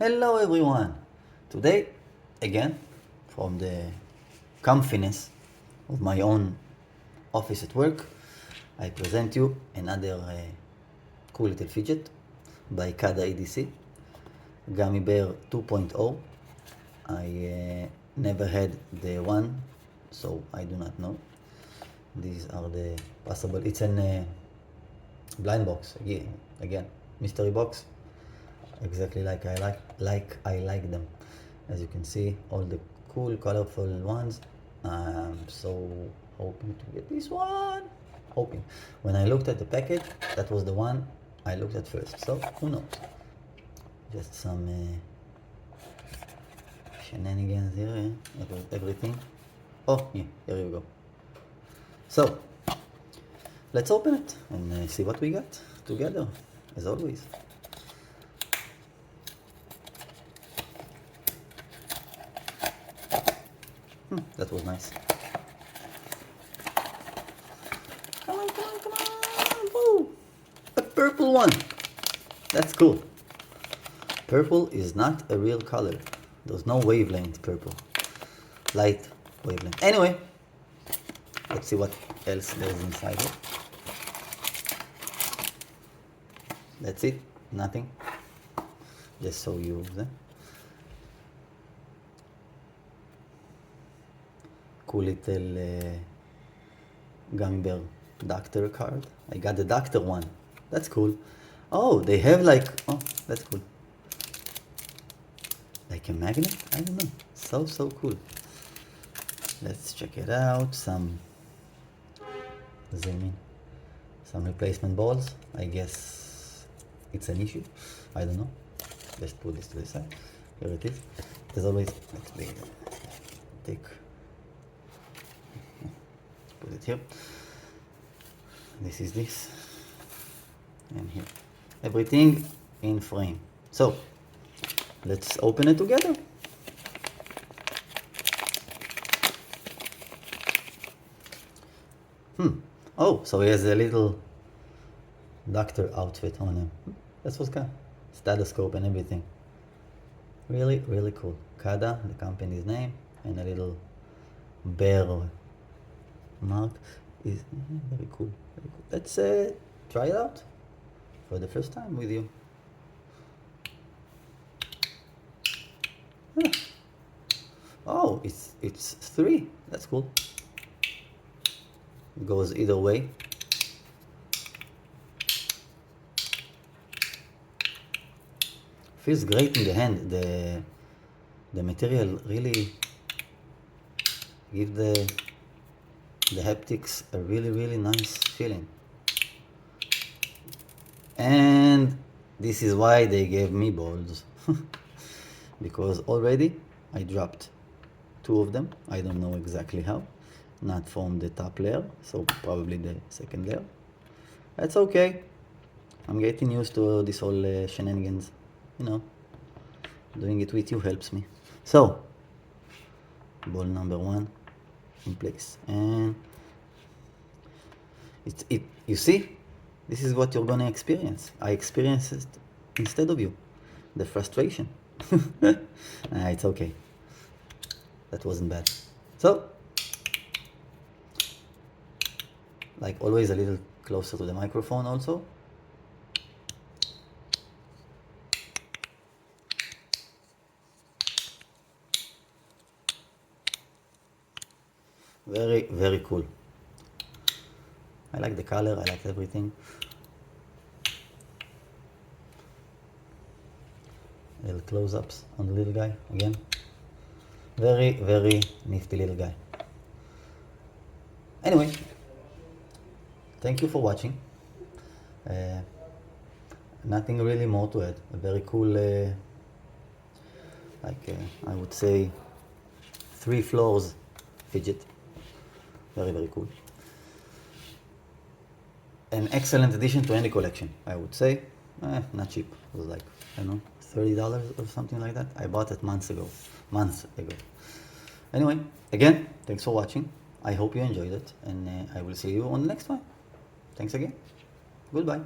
Hello everyone! Today, again, from the comfiness of my own office at work, I present you another cool little fidget by KADA EDC Gummy Bear 2.0. I never had the one, so I do not know. These are the possible. It's an blind box again, mystery box, exactly like I like them. As you can see, all the cool colorful ones. I'm so hoping to get this one. Hoping. When I looked at the package, that was the one I looked at first. So who knows? Just some shenanigans here. Everything. Oh yeah, here you go. So let's open it and see what we got together, as always. That was nice. Come on, come on, come on! Woo! A purple one! That's cool. Purple is not a real color. There's no wavelength purple. Light wavelength. Anyway, let's see what else there's inside it. That's it. Nothing. Just so you... Cool little gummy bear doctor card. I got the doctor one. That's cool. Oh, they have like, oh, that's cool. Like a magnet? I don't know. So cool. Let's check it out. Some, zoom in. Some replacement balls. I guess it's an issue. I don't know. Let's put this to the side. Here it is. As always, let's take. Put it here. This is this. And here. Everything in frame. So, let's open it together. Oh, so he has a little doctor outfit on him. That's what's good. Stethoscope and everything. Really, really cool. KADA, the company's name, and a little bear mark is very cool. Very cool. Let's try it out for the first time with you. Oh, it's 3. That's cool. It goes either way. Feels great in the hand. The material really gives the haptics a really nice feeling. And this is why they gave me balls. Because already I dropped 2 of them. I don't know exactly how. Not from the top layer, so probably the second layer. That's okay. I'm getting used to this whole shenanigans. You know, doing it with you helps me. So, ball number 1 in place, and you see, this is what you're gonna experience. I experienced it instead of you, the frustration. It's okay, that wasn't bad. So, like always, a little closer to the microphone also. Very cool. I like the color, I like everything. Little close-ups on the little guy again. Very nifty little guy. Anyway, thank you for watching. Nothing really more to add. A very cool, I would say 3 floors fidget. Very cool. An excellent addition to any collection, I would say. Not cheap. It was like, I don't know, $30 or something like that. I bought it months ago. Anyway, again, thanks for watching. I hope you enjoyed it, and I will see you on the next one. Thanks again. Goodbye.